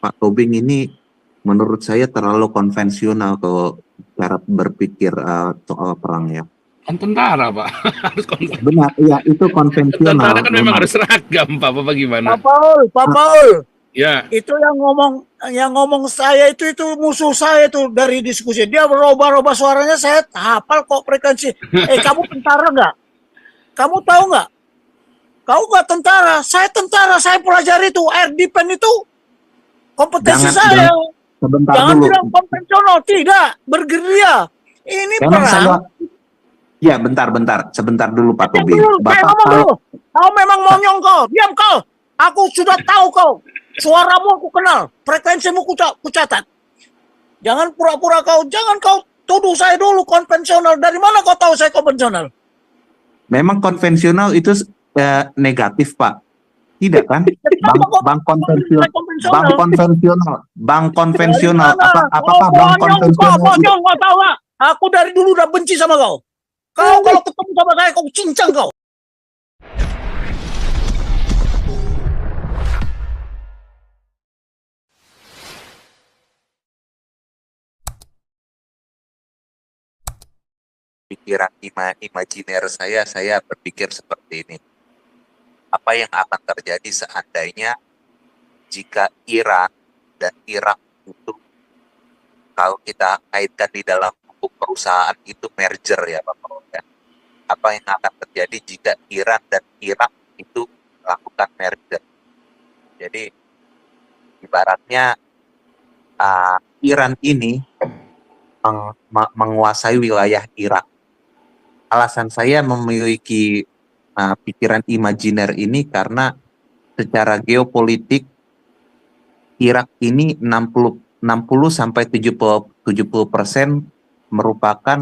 Pak Tobing ini menurut saya terlalu konvensional kalau cara berpikir soal perang ya. Kan tentara, Pak. Harus konvensional. Benar, iya itu konvensional. Tentara kan memang memang. harus seragam, Pak. Apa gimana? Pak Paul. Ya. Itu yang ngomong saya itu musuh saya itu dari diskusi. Dia berubah-ubah suaranya, saya hafal kok frekuensi. Kamu tentara nggak? Kamu tahu nggak? Kau nggak tentara, saya pelajari itu air defense itu kompetensi saya. Sebentar Jangan dulu. bilang konvensional, tidak bergerilya. Ini Memang perang. Ya, sebentar dulu Pak Tobing. Saya ngomong dulu. Kau memang monyong kau, diam kau. Aku sudah tahu kau. Suaramu aku kenal, frekuensimu ku catat. Jangan pura-pura jangan kau tuduh saya dulu konvensional. Dari mana kau tahu saya konvensional? Memang konvensional itu negatif, Pak. Tidak kan? Bang konvensional. Apakah bang konvensional? Monyong, kau tahu nggak? Aku dari dulu udah benci sama kau. Kau kalau ketemu sama saya, kau cincang kau. Pikiran imajiner saya berpikir seperti ini. Apa yang akan terjadi seandainya jika Iran dan Irak itu, kalau kita kaitkan di dalam hukum perusahaan itu merger ya Pak Paul ya. Apa yang akan terjadi jika Iran dan Irak itu melakukan merger? Jadi ibaratnya Iran ini menguasai wilayah Irak. Alasan saya memiliki pikiran imajiner ini karena secara geopolitik Irak ini 60 sampai 70% merupakan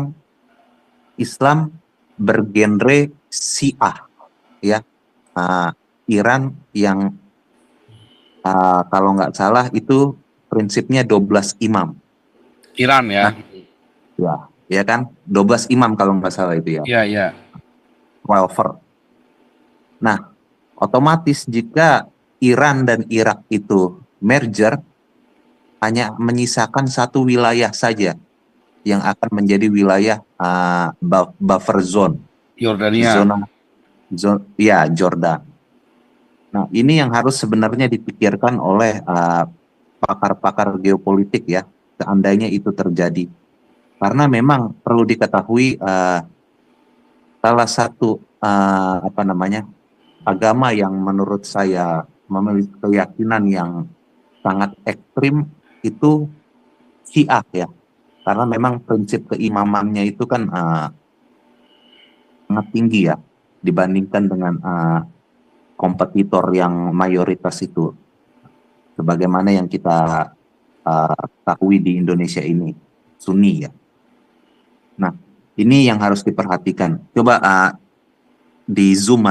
Islam bergenre Syiah ya. Iran yang kalau nggak salah itu prinsipnya 12 imam. Iran ya. Ya kan, 12 imam kalau nggak salah itu ya. Iya. 12. Nah, otomatis jika Iran dan Irak itu merger, hanya menyisakan satu wilayah saja yang akan menjadi wilayah buffer zone. Yordania. Jordan. Nah, ini yang harus sebenarnya dipikirkan oleh pakar-pakar geopolitik ya, seandainya itu terjadi. Karena memang perlu diketahui salah satu agama yang menurut saya memiliki keyakinan yang sangat ekstrim itu Syiah ya. Karena memang prinsip keimamannya itu kan sangat tinggi ya dibandingkan dengan kompetitor yang mayoritas itu. Sebagaimana yang kita ketahui di Indonesia ini, Sunni ya. Nah, ini yang harus diperhatikan. Coba di zoom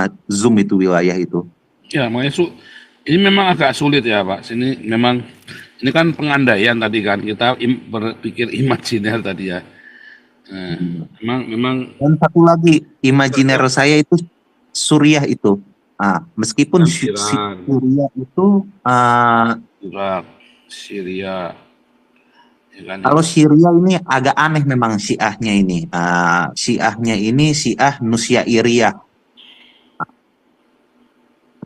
itu wilayah itu. Ya, makanya ini memang agak sulit ya Pak. Ini kan pengandaian tadi kan, kita berpikir imajiner tadi ya. Memang. Dan satu lagi, imajiner saya itu Suriah itu. Meskipun Suriah itu Irak, Syria. Ya kan, kalau Syria ini agak aneh memang Syiahnya ini. Syiahnya ini Syiah Nusyairiyah.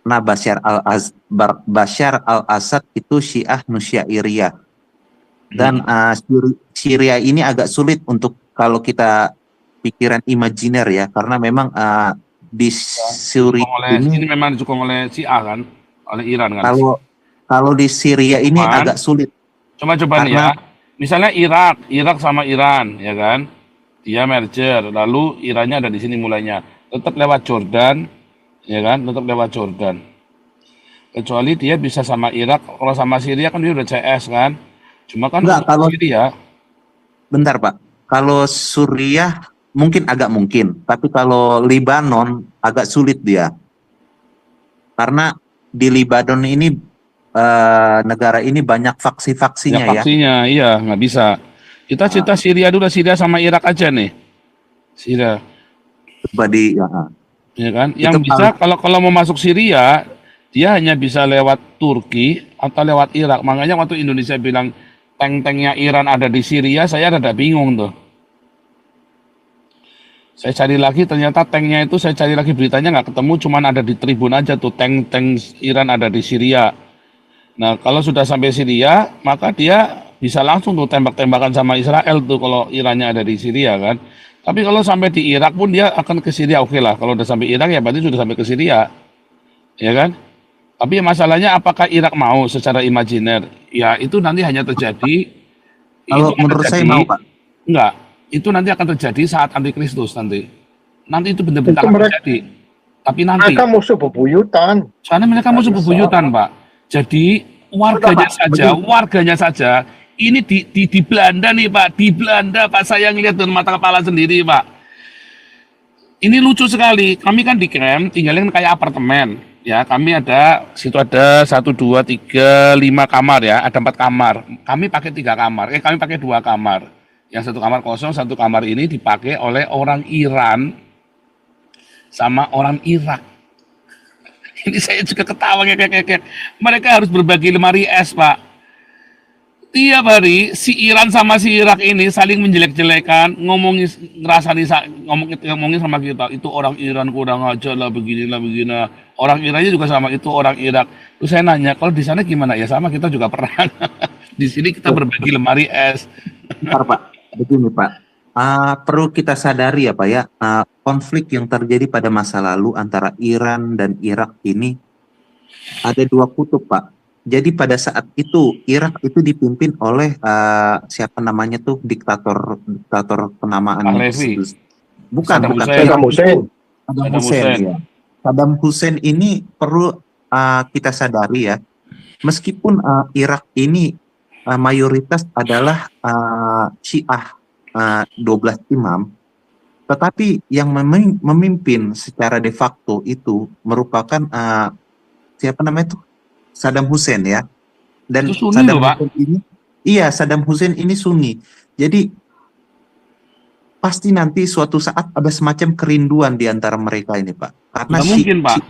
Karena Bashar al-Assad itu Syiah Nusyairiyah. Dan Syria ini agak sulit untuk kalau kita pikiran imajiner ya, karena memang di Syria ini memang didukung oleh Syiah kan, oleh Iran kan. Kalau di Syria ini agak sulit. Coba nih ya. Misalnya Irak sama Iran, ya kan? Dia merger, lalu Irannya ada di sini mulainya. Tetap lewat Jordan, ya kan? Tetap lewat Jordan. Kecuali dia bisa sama Irak, kalau sama Syria kan dia udah CS kan? Cuma kan kalau Syria. Bentar Pak, kalau Suriah mungkin agak mungkin, tapi kalau Libanon agak sulit dia. Karena di Libanon ini negara ini banyak faksi-faksinya ya. Faksinya, iya, nggak bisa. Kita cerita Syria dulu, Syria sama Irak aja nih. Syria. Ya kan? Yang bisa kalau mau masuk Syria, Dia hanya bisa lewat Turki atau lewat Irak. Makanya waktu Indonesia bilang tank-tanknya Iran ada di Syria, saya rada bingung tuh. Saya cari lagi, ternyata tanknya itu saya cari lagi beritanya nggak ketemu, cuman ada di Tribun aja tuh, tank-tank Iran ada di Syria. Nah, kalau sudah sampai Syria, maka dia bisa langsung tuh tembak-tembakan sama Israel tuh kalau Irannya ada di Syria kan. Tapi kalau sampai di Irak pun dia akan ke Syria, oke lah. Kalau udah sampai Irak ya berarti sudah sampai ke Syria, ya kan? Tapi masalahnya apakah Irak mau secara imajiner? Ya itu nanti hanya terjadi, itu Kalau akan menurut saya terjadi, mau, Pak. enggak, itu nanti akan terjadi saat antikristus nanti. Nanti itu benar-benar Itu akan mereka, terjadi. Tapi nanti, mereka musuh bebuyutan. soalnya mereka Nggak musuh bisa. bebuyutan, Pak. Jadi Pak, warganya saja, ini di Belanda nih Pak, di Belanda Pak, saya ngeliat dengan mata kepala sendiri Pak. Ini lucu sekali, kami kan di camp tinggalin kayak apartemen. Ya, kami ada, situ ada 1, 2, 3, 5 kamar ya, ada 4 kamar. Kami pakai 3 kamar, kami pakai 2 kamar. Yang satu kamar kosong, satu kamar ini dipakai oleh orang Iran sama orang Irak. Ini saya juga ketawa ngekek-ngekek. Mereka harus berbagi lemari es, Pak. Tiap hari si Iran sama si Irak ini saling menjelek-jelekan, ngomongin ngomongin sama kita. Itu orang Iran kurang ajar lah, beginilah begini. Orang Irannya juga sama, itu orang Irak. Terus saya nanya, kalau di sana gimana? Ya sama, kita juga perang. Di sini kita berbagi lemari es. Bentar, Pak. Begini, Pak. Perlu kita sadari ya, Pak ya, konflik yang terjadi pada masa lalu antara Iran dan Irak ini ada 2 kutub, Pak. Jadi pada saat itu Irak itu dipimpin oleh siapa namanya tuh diktator penamaan Pahlavi. bukan Saddam bukan Hussein. Saddam Hussein. Saddam Saddam Hussein Hussein. ya. Saddam Hussein ini perlu kita sadari ya, meskipun Irak ini mayoritas adalah Syiah 12 imam, tetapi yang memimpin secara de facto itu merupakan siapa namanya tuh Saddam Hussein ya. Dan Itu Sunni Saddam loh, Pak. Hussein ini, iya, Saddam Hussein ini Sunni. Jadi pasti nanti suatu saat ada semacam kerinduan di antara mereka ini, Pak. Karena Nggak mungkin, Pak.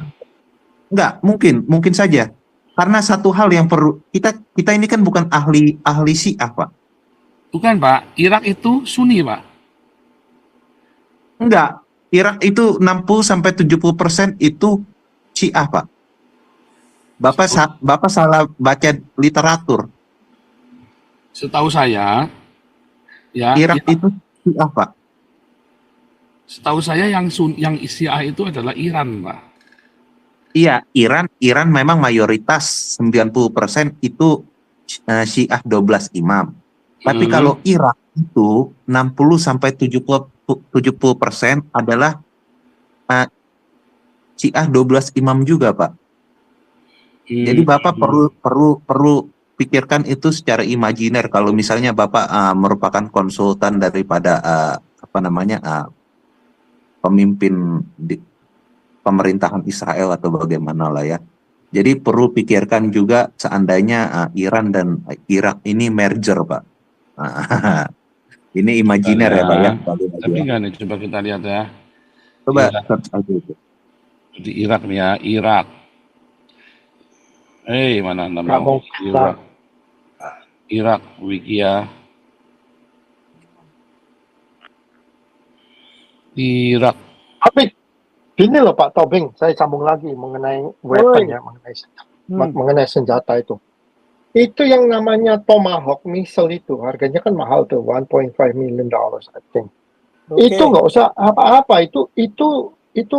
enggak, mungkin saja. Karena satu hal yang perlu kita ini kan bukan ahli Syiah, Pak. Bukan, Pak. Irak itu Sunni, Pak. Enggak. Irak itu 60-70% itu Syiah, Pak. Bapak salah baca literatur. Setahu saya, ya, Irak itu Syiah, Pak. setahu saya yang Syiah itu adalah Iran, Pak. Iya, Iran memang mayoritas 90% itu Syiah 12 imam. Tapi kalau Irak itu 60-70% adalah Syiah 12 imam juga, Pak. Jadi Bapak perlu pikirkan itu secara imajiner. Kalau misalnya Bapak merupakan konsultan daripada pemimpin di pemerintahan Israel atau bagaimana lah ya. Jadi perlu pikirkan juga seandainya Iran dan Irak ini merger, Pak. Ini imajiner ya, Pak ya. Tapi enggak nih, coba kita lihat ya. Coba Irak. search aja itu. Di Irak nih ya, Irak. Mana namanya? Nggak mau Irak. Irak, wiki ya. Irak. Tapi gini loh Pak Tobing, saya sambung lagi mengenai weapon ya, mengenai senjata itu. Itu yang namanya Tomahawk missile itu, harganya kan mahal tuh, $1.5 million I think. Itu nggak usah apa-apa, itu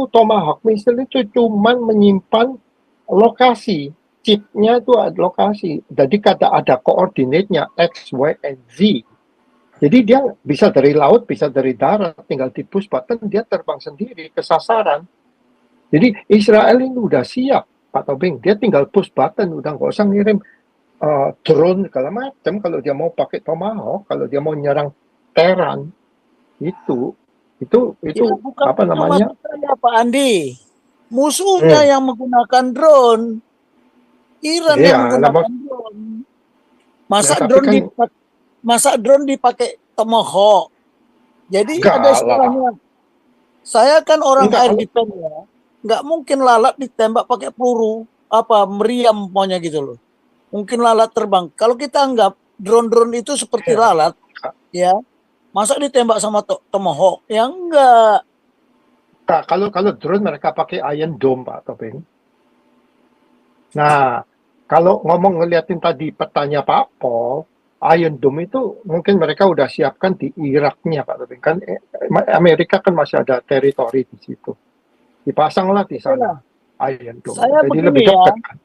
Tomahawk missile itu cuman menyimpan lokasi, chipnya itu ada lokasi, jadi ada koordinatnya X, Y, and Z. Jadi dia bisa dari laut, bisa dari darat, tinggal di push button, dia terbang sendiri ke sasaran. Jadi Israel ini udah siap, Pak Tobing. Dia tinggal push button, udah nggak usah ngirim drone segala macam. Kalau dia mau pakai Tomahawk, kalau dia mau nyerang Tehran, itu Ya, bukan apa namanya? Ya, Pak Andi. Musuhnya yang menggunakan drone. Iran yang menggunakan drone. Masa drone dipakai Tomahawk. Jadi ada istilahnya. Saya kan orang air defense ya. Nggak mungkin lalat ditembak pakai peluru. meriam maunya gitu loh. Mungkin lalat terbang. Kalau kita anggap drone-drone itu seperti Iya. lalat, ya, masa ditembak sama Tomahawk? Ya enggak. Kak, kalau drone mereka pakai Iron Dome, Pak Tobing. Nah, kalau ngeliatin tadi petanya Pak Pol, Iron Dome itu mungkin mereka udah siapkan di Iraknya, Pak Tobing. Kan Amerika kan masih ada teritori di situ. Dipasanglah di sana Iron Dome. Saya Jadi begini lebih ya. dekat kan.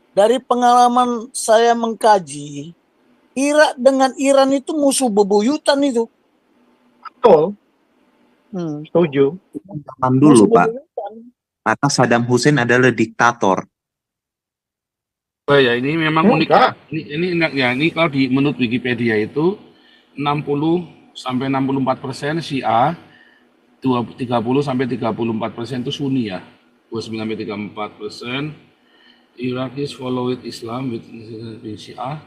Dari pengalaman saya mengkaji, Irak dengan Iran itu musuh bebuyutan itu. Betul, setuju. Zaman dulu, Musuh Pak. bebuyutan. Kata Saddam Hussein adalah diktator. Oh ya, ini memang unik ya. Enggak. Ini kalau menurut Wikipedia itu 60 sampai 64% Syiah, 30 sampai 34% itu Sunni ya. 29 sampai 34% Iraqis follow it Islam with Syiah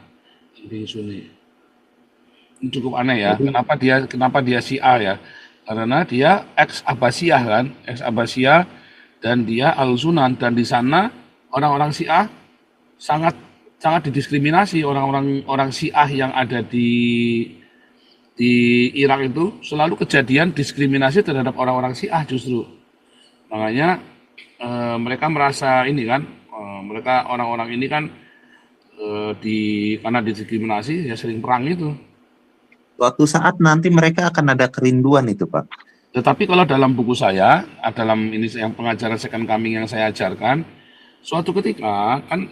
di Sunni. Ini cukup aneh ya. Kenapa dia Syiah ya? Karena dia ex Abbasiyah kan, ex Abbasiyah dan dia Al-Sunan, dan di sana orang-orang Syiah sangat didiskriminasi. Orang Syiah yang ada di Irak itu selalu kejadian diskriminasi terhadap orang-orang Syiah justru. Makanya mereka merasa ini kan, mereka orang-orang ini kan karena didiskriminasi ya sering perang itu. Suatu saat nanti mereka akan ada kerinduan itu, Pak. Tetapi kalau dalam buku saya, dalam ini yang pengajaran second coming yang saya ajarkan, suatu ketika kan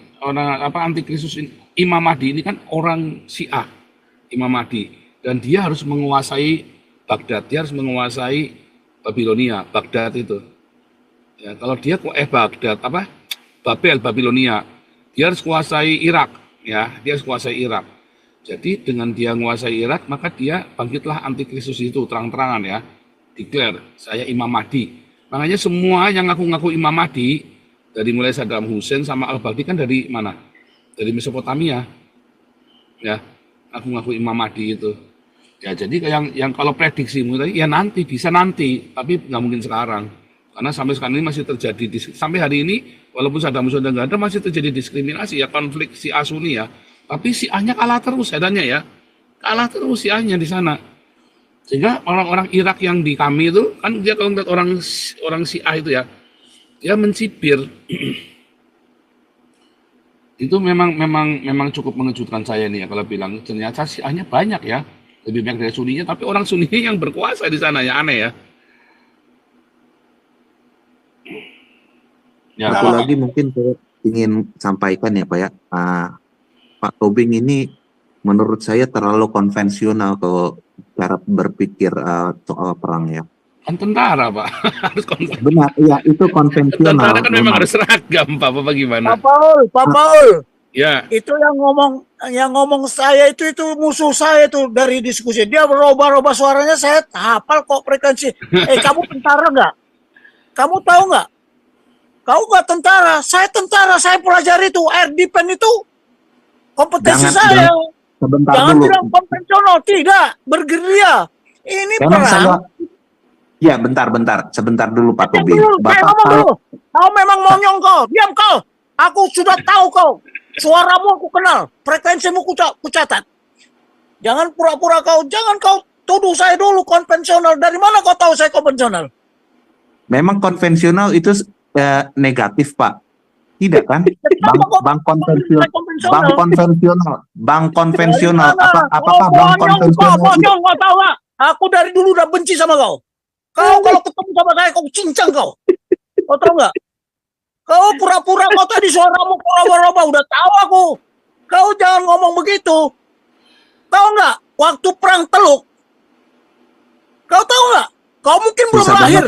antikristus Imam Mahdi ini kan orang Syiah, Imam Mahdi, dan dia harus menguasai Baghdad, dia harus menguasai Babilonia, Baghdad itu. Ya, kalau dia Baghdad Babilonia, dia harus kuasai Irak, ya, dia harus kuasai Irak. Jadi dengan dia menguasai Irak, maka dia bangkitlah antikristus itu terang-terangan ya, declare saya Imam Mahdi. Makanya semua yang ngaku-ngaku Imam Mahdi dari mulai Saddam Hussein sama Al-Baghdadi kan dari mana? Dari Mesopotamia, ya, ngaku-ngaku Imam Mahdi itu. Ya jadi yang kalau prediksi tadi ya bisa nanti, tapi nggak mungkin sekarang. Karena sampai sekarang ini masih terjadi, sampai hari ini walaupun Saddam Hussein sudah nggak ada, masih terjadi diskriminasi ya, konflik Syiah Sunni ya. Tapi Syiahnya kalah terus adanya ya, kalah terus Syiahnya di sana. Sehingga orang-orang Irak yang di kami itu kan dia kalau ngeliat orang Syiah itu ya, dia mencibir. Itu memang cukup mengejutkan saya nih ya kalau bilang ternyata Syiahnya banyak ya, lebih banyak dari Sunninya, tapi orang Sunninya yang berkuasa di sana ya, aneh ya. Ya, Satu lagi mungkin saya ingin sampaikan ya, Pak ya. Pak Tobing ini menurut saya terlalu konvensional kalau cara berpikir soal perang ya. Kan tentara Pak, harus konvensional. Benar, iya itu konvensional. Tentara kan memang harus seragam Pak, apa gimana? Pak Paul, Ya, itu yang ngomong saya itu musuh saya itu dari diskusi. Dia berubah-ubah suaranya, saya hafal kok frekuensi. Kamu tentara nggak? Kamu tahu nggak? Kau nggak tentara, saya pelajari itu air defense itu kompetensi saya. Sebentar Jangan dulu. bilang konvensional, tidak bergerilya. Ini Memang perang. Ya, sebentar dulu Pak Diam Tobing. dulu, saya Bapak ngomong kalau dulu. Kau memang monyong kau, diam kau. Aku sudah tahu kau. Suaramu aku kenal, frekuensimu ku catat. Jangan pura-pura jangan kau tuduh saya dulu konvensional. Dari mana kau tahu saya konvensional? memang konvensional itu negatif, Pak. Tidak kan? Bang konvensional. Apakah bang konvensional? Monyong, kau tahu nggak? Aku dari dulu udah benci sama kau. Kau kalau ketemu sama saya, kau cincang kau. Kau tahu nggak? Kau pura-pura kau tadi suaramu roba-roba, udah tahu aku. Kau jangan ngomong begitu. Tahu nggak? Waktu perang Teluk, kau tahu nggak? Kau mungkin belum Susah lahir.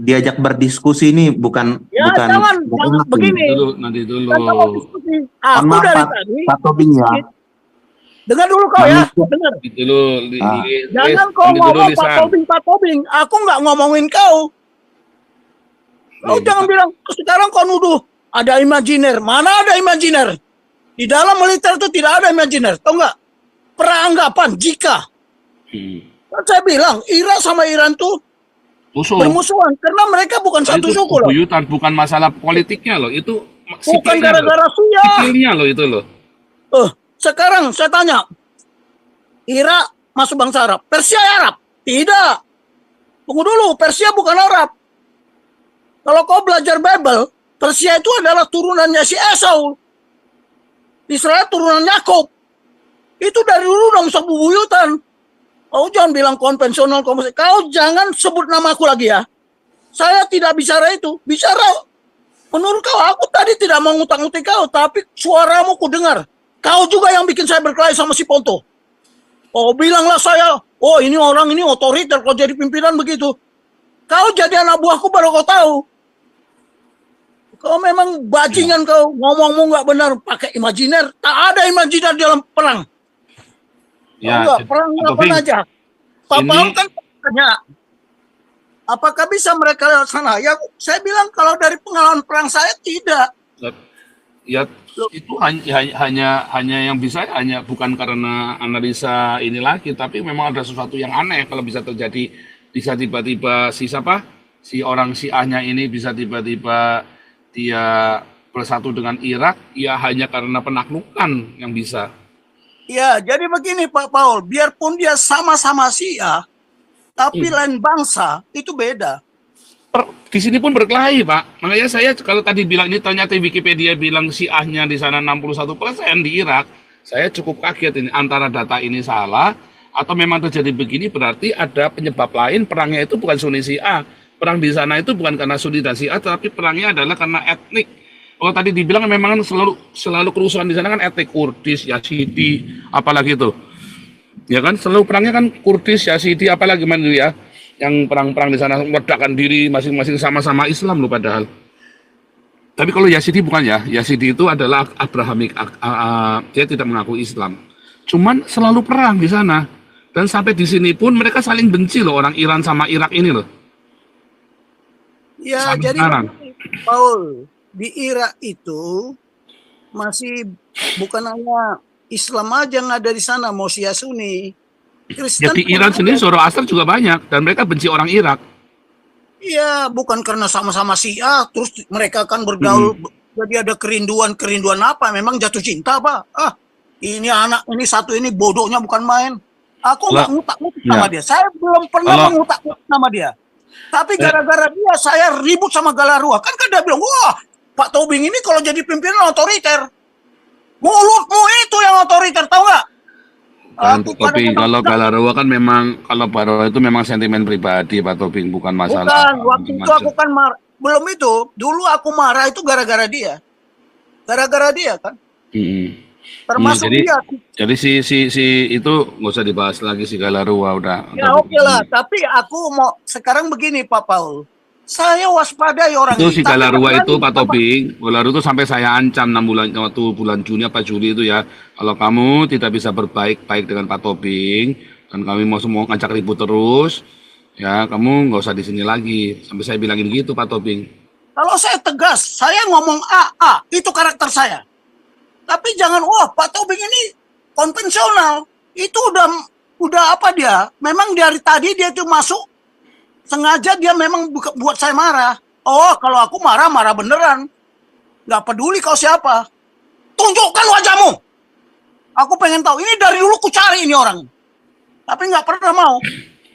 Diajak berdiskusi ini bukan Jangan begini. Nanti dulu. Kan kamu diskusi. Aku Maaf, dari tadi. Pak Tobing ya. Dengar dulu kau ya. Dengar. Dulu, Jangan kau ngomong Pak Tobing. Aku nggak ngomongin kau. Kau jangan bilang sekarang kau nuduh ada imajiner. Mana ada imajiner? Di dalam militer itu tidak ada imajiner. Tahu nggak? Peranggapan jika. Kan saya bilang Irak sama Iran tuh bermusuhan karena mereka bukan satu suku loh. Buyutan, bukan masalah politiknya loh. Itu Bukan sipilnya loh. gara-gara Syiah. Sipilnya loh itu loh. Sekarang saya tanya, Irak masuk bangsa Arab, Persia Arab? Tidak. Tunggu dulu, Persia bukan Arab. Kalau kau belajar Bible, Persia itu adalah turunannya si Esau. Israel turunan Yakub. Itu dari dulu dong sebubuyutan. Kau jangan bilang konvensional, kau jangan sebut namaku lagi ya. Saya tidak bicara itu. Bicara, menurut kau, aku tadi tidak mau ngutang-ngutik kau, tapi suaramu ku dengar. Kau juga yang bikin saya berkelahi sama si Ponto. Oh, bilanglah saya, oh ini orang ini otoriter, kau jadi pimpinan begitu. Kau jadi anak buahku baru kau tahu. Kau memang bajingan kau, ngomongmu nggak benar, pakai imajiner. Tak ada imajiner dalam perang. Ya, enggak, perang apa aja. Papa kan tanya, apakah bisa mereka lewat sana? Ya, saya bilang kalau dari pengalaman perang saya tidak. Ya, itu hanya yang bisa hanya bukan karena analisa ini lagi, tapi memang ada sesuatu yang aneh kalau bisa terjadi, bisa tiba-tiba si orang Syiahnya ini bisa tiba-tiba dia bersatu dengan Irak, ya hanya karena penaklukan yang bisa. Ya, jadi begini Pak Paul, biarpun dia sama-sama Syiah, tapi lain bangsa, itu beda. Di sini pun berkelahi, Pak. Makanya saya kalau tadi bilang ini ternyata Wikipedia bilang Syiahnya di sana 61% di Irak, saya cukup kaget ini antara data ini salah atau memang terjadi begini berarti ada penyebab lain, perangnya itu bukan Sunni Syiah. Perang di sana itu bukan karena Sunni dan Syiah, tapi perangnya adalah karena etnik. Kalau tadi dibilang memang selalu kerusuhan di sana kan etnik Kurdis, Yazidi, apalagi itu. Ya kan selalu perangnya kan Kurdis, Yazidi, apalagi mana ya. Yang perang-perang di sana meledakkan diri masing-masing sama-sama Islam loh padahal. Tapi kalau Yazidi bukan ya, Yazidi itu adalah Abrahamik, dia tidak mengaku Islam. Cuman selalu perang di sana. Dan sampai di sini pun mereka saling benci loh orang Iran sama Irak ini loh. Ya, sampai jadi sekarang. Paul, di Irak itu masih bukan hanya Islam aja yang ada di sana, mau Syiah Sunni. Ya di Iran sendiri Zoroaster juga banyak dan mereka benci orang Irak. Iya, bukan karena sama-sama Syiah, terus mereka kan bergaul, jadi ada kerinduan apa? Memang jatuh cinta apa? Ini anak ini satu ini bodohnya bukan main. Aku nggak ngutak-ngutik sama dia. Saya belum pernah mengutak-ngutik sama dia. Tapi gara-gara dia saya ribut sama Galarua. Kan dia bilang, wah Pak Tobing ini kalau jadi pimpinan otoriter. Mulutmu itu yang otoriter, tahu nggak? Tapi kalau Galarua kan memang, kalau Barola itu memang sentimen pribadi Pak Tobing, bukan masalah. Bukan, waktu itu aku kan belum itu. Dulu aku marah itu gara-gara dia. Gara-gara dia kan. Termasuk dia. Jadi si itu nggak usah dibahas lagi si Galarua udah. Ya oke lah, tapi aku mau sekarang begini Pak Paul. Saya waspadai orang itu si Galarua itu Pak Tobing, Galarua itu sampai saya ancam 6 bulan waktu bulan Juni apa Juli itu ya, kalau kamu tidak bisa berbaik-baik dengan Pak Tobing dan kami mau semua ngajak ribut terus, ya kamu nggak usah di sini lagi. Sampai saya bilangin gitu Pak Tobing. Kalau saya tegas, saya ngomong itu karakter saya. Tapi jangan Pak Tobing ini konvensional. Itu udah apa dia? Memang dari tadi dia itu masuk sengaja dia memang buat saya marah. Kalau aku marah beneran. Nggak peduli kau siapa. Tunjukkan wajahmu. Aku pengen tahu. Ini dari dulu ku cari ini orang. Tapi nggak pernah mau.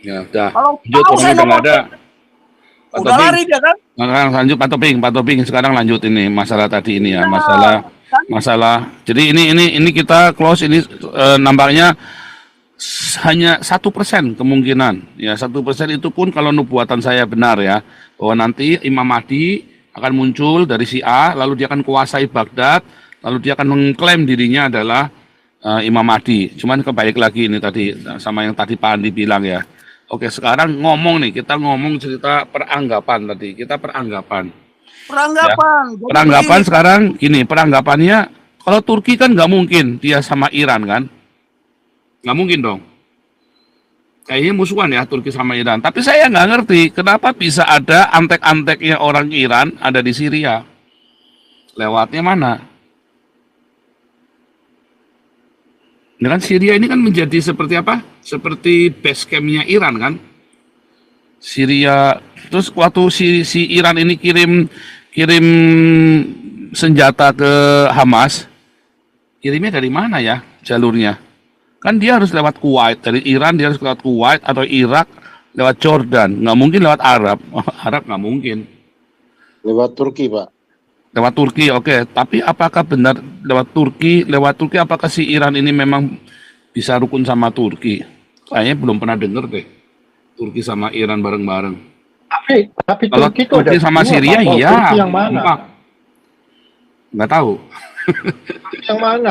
Ya udah. Kalau tahu saya nomor ada. Udah lari dia kan? Lanjut Pak Tobing sekarang lanjut ini masalah tadi ini ya, masalah. Jadi ini kita close ini nampaknya hanya 1% kemungkinan ya, 1% itu pun kalau nubuatan saya benar ya, bahwa nanti Imam Mahdi akan muncul dari Syiah, lalu dia akan kuasai Baghdad, lalu dia akan mengklaim dirinya adalah Imam Mahdi. Cuman kebalik lagi ini tadi sama yang tadi Pak Andi bilang ya. Oke, sekarang kita ngomong cerita peranggapan tadi, peranggapan ya. Peranggapan sekarang gini, peranggapannya kalau Turki kan nggak mungkin dia sama Iran kan. Nggak mungkin dong. Kayaknya musuhan ya Turki sama Iran. Tapi saya nggak ngerti kenapa bisa ada antek-anteknya orang Iran ada di Syria. Lewatnya mana? Ini kan Syria ini kan menjadi seperti apa? Seperti base camp-nya Iran kan? Syria. Terus waktu si Iran ini kirim senjata ke Hamas, kirimnya dari mana ya jalurnya? Kan dia harus lewat Kuwait, dari Iran dia harus lewat Kuwait atau Irak lewat Jordan, nggak mungkin lewat Arab. Arab nggak mungkin. Lewat Turki, Pak. Lewat Turki, oke. Tapi apakah benar lewat Turki? Lewat Turki, apakah si Iran ini memang bisa rukun sama Turki? Kayaknya belum pernah dengar deh. Turki sama Iran bareng-bareng. Tapi Kalau Turki itu ada Turki sama dua, Syria, Pak. iya. Turki yang mana? Empat. Nggak tahu.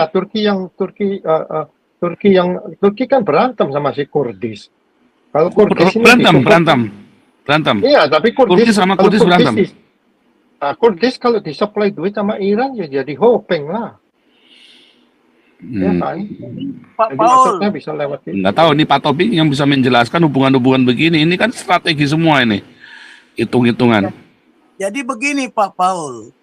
Turki yang mana? Turki kan berantem sama si Kurdis. Kalau Kurdis ini Berantem. Iya, tapi Turki sama Kurdis berantem. Kurdis kalau disuplai duit sama Iran ya jadi hopeng lah. Ya kan? Pak Jadi Paul, maksudnya bisa lewat itu. Nggak tahu, ini Pak Topik yang bisa menjelaskan hubungan-hubungan begini. Ini kan strategi semua ini. Hitung-hitungan. jadi begini Pak Paul,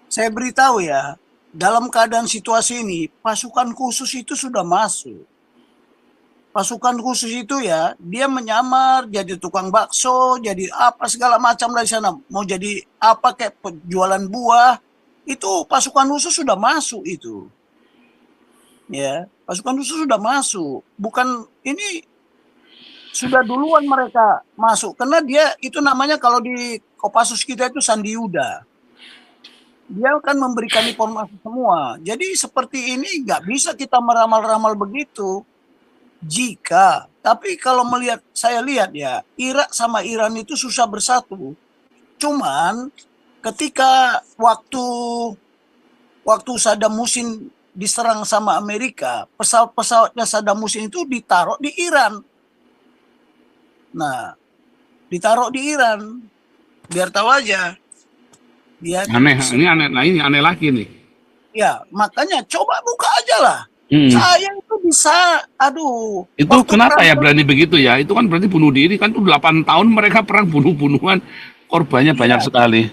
saya beritahu ya, dalam keadaan situasi ini, pasukan khusus itu sudah masuk. Pasukan khusus itu ya, dia menyamar jadi tukang bakso, jadi apa segala macam dari sana. Mau jadi apa kayak penjualan buah, itu pasukan khusus sudah masuk itu. Ya, pasukan khusus sudah masuk. Bukan ini sudah duluan mereka masuk. Karena dia itu namanya kalau di Kopassus kita itu Sandiuda. Dia akan memberikan informasi semua. Jadi seperti ini nggak bisa kita meramal-ramal begitu. Tapi kalau saya lihat ya, Irak sama Iran itu susah bersatu. Cuman ketika waktu Saddam Hussein diserang sama Amerika, pesawat-pesawatnya Saddam Hussein itu ditaruh di Iran. Nah, ditaruh di Iran. Biar tahu aja. Ini aneh lagi nih. Ya, makanya coba buka aja lah. Hmm. Saya itu bisa, aduh. Itu kenapa ya berani begitu ya? Itu kan berarti bunuh diri kan, tuh 8 tahun mereka perang bunuh-bunuhan, korbannya banyak sekali.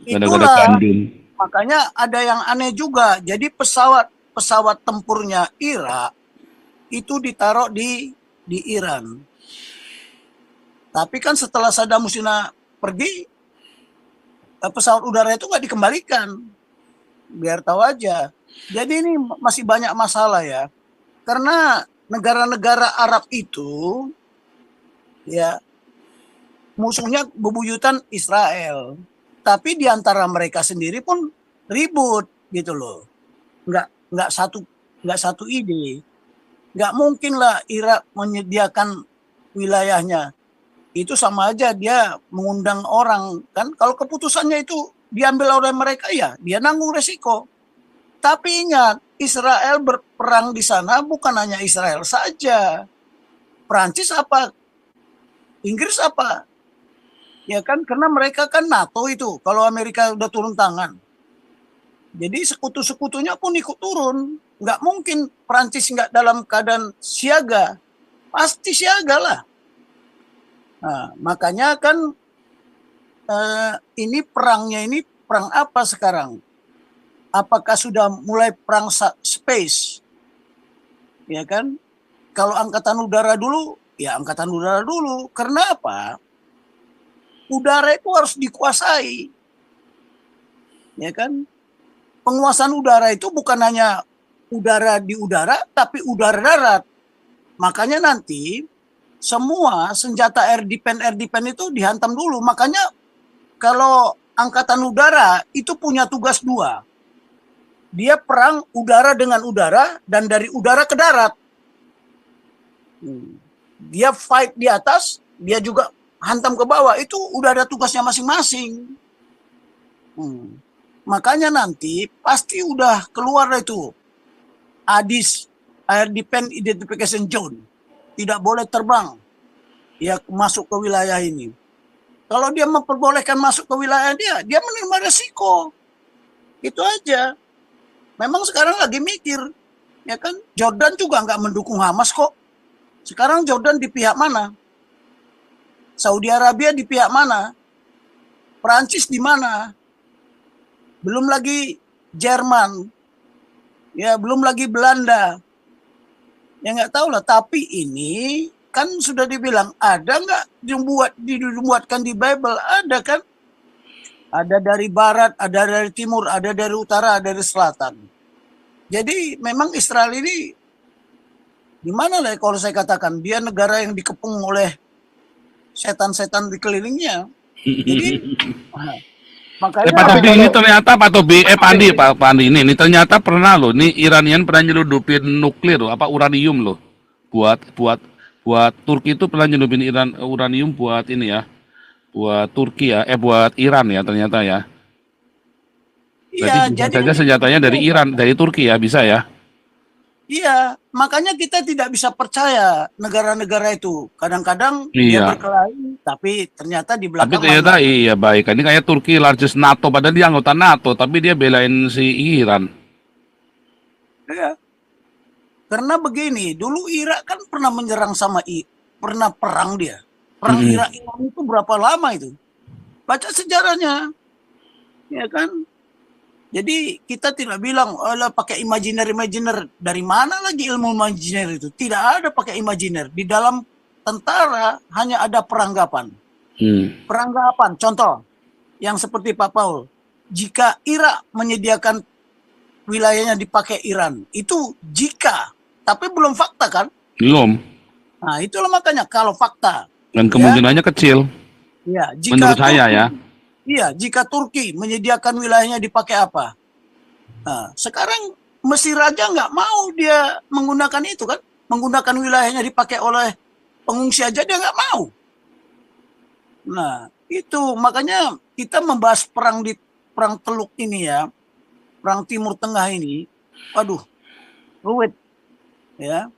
Gara-gara Bandung. Makanya ada yang aneh juga. Jadi pesawat tempurnya Irak itu ditaruh di Iran. Tapi kan setelah Saddam Hussein pergi, pesawat udara itu nggak dikembalikan. Biar tahu aja. Jadi ini masih banyak masalah ya. Karena negara-negara Arab itu ya musuhnya bebuyutan Israel. Tapi di antara mereka sendiri pun ribut gitu loh. Nggak satu ide. Nggak mungkin lah Irak menyediakan wilayahnya. Itu sama aja dia mengundang orang kan. Kalau keputusannya itu diambil oleh mereka ya dia nanggung resiko. Tapi ingat, Israel berperang di sana bukan hanya Israel saja. Prancis apa? Inggris apa? Ya kan, karena mereka kan NATO itu. Kalau Amerika udah turun tangan. Jadi sekutu-sekutunya pun ikut turun. Nggak mungkin Prancis nggak dalam keadaan siaga. Pasti siaga lah. Nah, makanya kan ini perangnya ini perang apa sekarang? Apakah sudah mulai perang space? Ya kan? Kalau angkatan udara dulu, ya angkatan udara dulu. Karena apa? Udara itu harus dikuasai. Ya kan? Penguasaan udara itu bukan hanya udara di udara, tapi udara darat. Makanya nanti semua senjata air defense itu dihantam dulu. Makanya kalau angkatan udara itu punya tugas 2. Dia perang udara dengan udara dan dari udara ke darat. Dia fight di atas, dia juga hantam ke bawah. Itu udah ada tugasnya masing-masing. Makanya nanti pasti udah keluar itu ADIS, Air Defense Identification Zone. Tidak boleh terbang ya masuk ke wilayah ini. Kalau dia memperbolehkan masuk ke wilayah dia menerima resiko. Itu aja. Memang sekarang lagi mikir, ya kan? Jordan juga nggak mendukung Hamas kok. Sekarang Jordan di pihak mana? Saudi Arabia di pihak mana? Perancis di mana? Belum lagi Jerman, ya belum lagi Belanda. Ya nggak tahu lah. Tapi ini kan sudah dibilang ada nggak dibuatkan di Bible, ada kan? ada dari barat, ada dari timur, ada dari utara, ada dari selatan. Jadi memang Israel ini gimana lah kalau saya katakan, dia negara yang dikepung oleh setan-setan di kelilingnya. Jadi makanya Pak Tobi ini kalau- ternyata Pak Tobi, Pak Pandi ini ternyata pernah loh, nih Iranian pernah nyelundupin nuklir loh, apa uranium loh, buat buat buat Turki itu pernah nyelundupin uranium buat ini ya, buat Turki ya, buat Iran ya ternyata ya. Berarti iya, bisa jadi saja senjatanya dari Iran, dari Turki ya, bisa ya. iya, makanya kita tidak bisa percaya negara-negara itu. Kadang-kadang dia Iya. berkelahi, tapi ternyata di Tapi belakang ternyata main-main. iya baik. Ini kayak Turki largest NATO, padahal dia anggota NATO, tapi dia belain si Iran. Iya. Karena begini, dulu Irak kan pernah menyerang pernah perang dia. Perang Mm-mm. Irak Iran itu berapa lama itu? Baca sejarahnya, ya kan? Jadi kita tidak bilang, alah pakai imajiner. Dari mana lagi ilmu imajiner itu? Tidak ada pakai imajiner. Di dalam tentara hanya ada peranggapan. Hmm. Peranggapan, contoh, yang seperti Pak Paul. Jika Irak menyediakan wilayahnya dipakai Iran, itu jika, tapi belum fakta kan? Belum. Nah itulah makanya kalau fakta. Dan kemungkinannya kecil, Ya, jika menurut saya Turki, ya. iya, jika Turki menyediakan wilayahnya dipakai apa? Nah, sekarang Mesir aja nggak mau dia menggunakan itu kan, menggunakan wilayahnya dipakai oleh pengungsi aja dia nggak mau. Nah, itu makanya kita membahas perang Teluk ini ya, perang Timur Tengah ini, waduh, ruwet ya.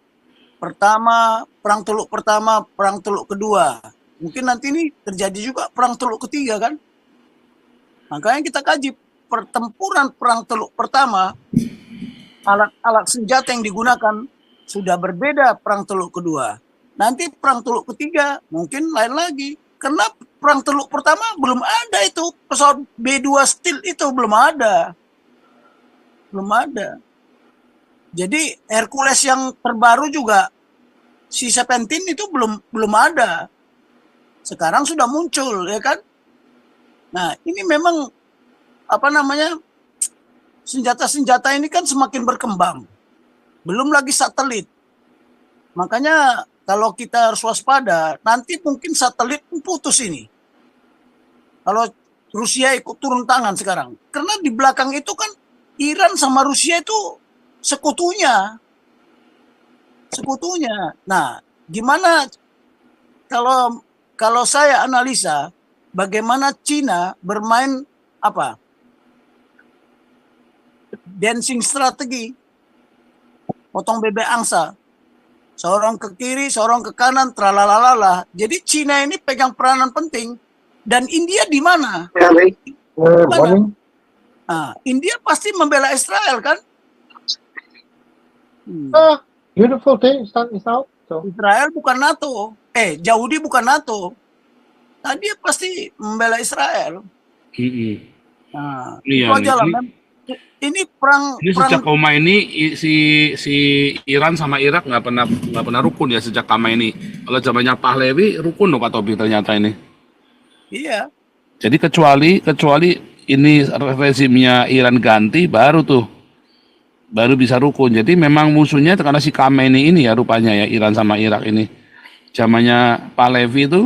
Perang Teluk pertama, perang Teluk kedua, mungkin nanti ini terjadi juga perang Teluk ketiga kan. Makanya kita kaji pertempuran perang Teluk pertama, alat-alat senjata yang digunakan sudah berbeda perang Teluk kedua. Nanti perang Teluk ketiga mungkin lain lagi. Karena perang Teluk pertama belum ada itu pesawat B-2 Steel itu belum ada. Belum ada. Jadi Hercules yang terbaru juga C-17 itu belum ada. Sekarang sudah muncul ya kan. Nah, ini memang apa namanya? Senjata-senjata ini kan semakin berkembang. Belum lagi satelit. Makanya kalau kita harus waspada, nanti mungkin satelit pun putus ini. Kalau Rusia ikut turun tangan sekarang. Karena di belakang itu kan Iran sama Rusia itu sekutunya. Sekutunya. Nah, gimana kalau saya analisa bagaimana Cina bermain apa? Dancing strategi. Potong bebek angsa. Seorang ke kiri, seorang ke kanan, tralalala. Jadi Cina ini pegang peranan penting. Dan India di mana? Morning. Nah, India pasti membela Israel kan? Beautiful day. Sun is out. So Israel bukan NATO. Yahudi bukan NATO. Nah, dia pasti membela Israel. Mm-mm. Nah, Iya itu aja lah. nih. Ini perang Ini sejak Koma ini si Iran sama Irak nggak pernah rukun ya sejak Kama ini. Kalau zamannya Pahlavi rukun loh Pak Tobi ternyata ini. iya. Jadi kecuali ini rezimnya Iran ganti baru bisa rukun. Jadi memang musuhnya karena si Khamenei ini ya rupanya ya Iran sama Irak ini. Zamannya Pahlavi itu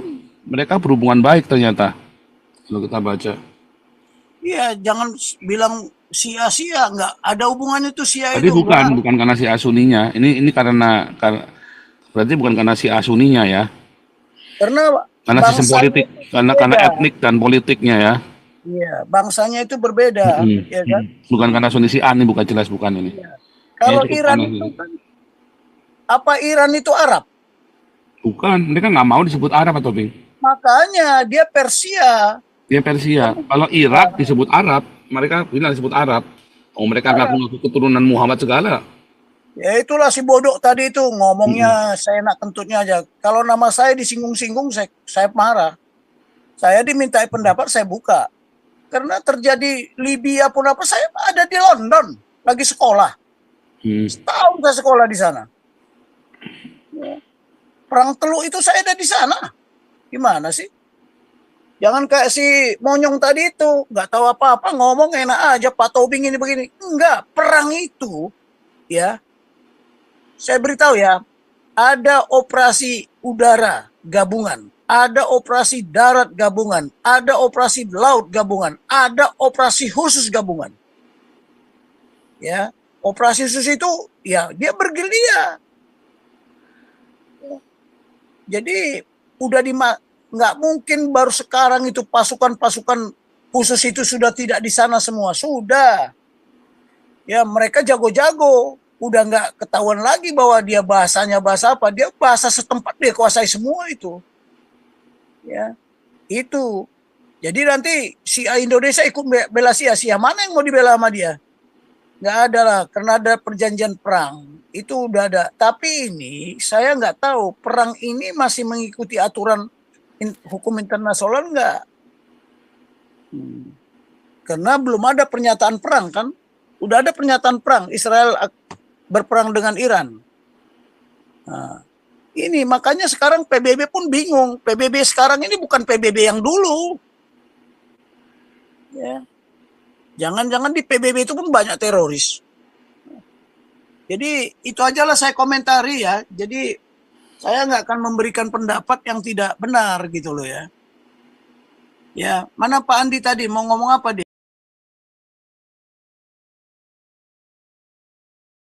mereka berhubungan baik ternyata. Kalau kita baca. Iya, jangan bilang Sia nggak ada hubungannya tuh Sia Tapi itu enggak. bukan karena si Asuninya. Ini karena berarti bukan karena si Asuninya ya. Karena Karena sistem bangsanya politik, itu karena berbeda. etnik dan politiknya ya. Iya, bangsanya itu berbeda, Mm, ya kan? Bukan karena Sunni Syiah ini bukan jelas bukan ini. Kalau Cukup Iran aneh itu ini. kan apa Iran itu Arab? Bukan, mereka nggak mau disebut Arab atau Bing. Makanya dia Persia. Dia Persia. Kalau Irak disebut Arab, mereka bilang disebut Arab. Oh mereka ngaku keturunan Muhammad segala. Ya itulah si bodoh tadi itu ngomongnya saya nak kentutnya aja. Kalau nama saya disinggung-singgung saya marah. Saya dimintai pendapat saya buka. Karena terjadi Libya pun apa saya ada di London lagi sekolah. Setahun saya sekolah di sana. Ya. Perang Teluk itu saya ada di sana. Gimana sih? Jangan kayak si Monyong tadi itu, nggak tahu apa-apa, ngomong enak aja, Pak Tobing ini begini. Enggak, perang itu, ya, saya beritahu ya, ada operasi udara gabungan, ada operasi darat gabungan, ada operasi laut gabungan, ada operasi khusus gabungan. Ya, operasi khusus itu, ya, dia bergerilya. Jadi udah nggak mungkin baru sekarang itu pasukan-pasukan khusus itu sudah tidak di sana semua. Sudah. Ya mereka jago-jago. Udah nggak ketahuan lagi bahwa dia bahasanya bahasa apa. Dia bahasa setempat dia kuasai semua itu. Ya, itu. Jadi nanti Sia Indonesia ikut bela Sia. Sia mana yang mau dibela sama dia? Nggak ada lah, karena ada perjanjian perang. Itu udah ada. Tapi ini saya nggak tahu perang ini masih mengikuti aturan hukum internasional nggak? Karena belum ada pernyataan perang kan? Udah ada pernyataan perang, Israel berperang dengan Iran. Nah, ini makanya sekarang PBB pun bingung. PBB sekarang ini bukan PBB yang dulu. Ya. Jangan-jangan di PBB itu pun banyak teroris. Jadi itu ajalah saya komentari ya. Jadi saya nggak akan memberikan pendapat yang tidak benar gitu loh ya. Ya, mana Pak Andi tadi mau ngomong apa dia?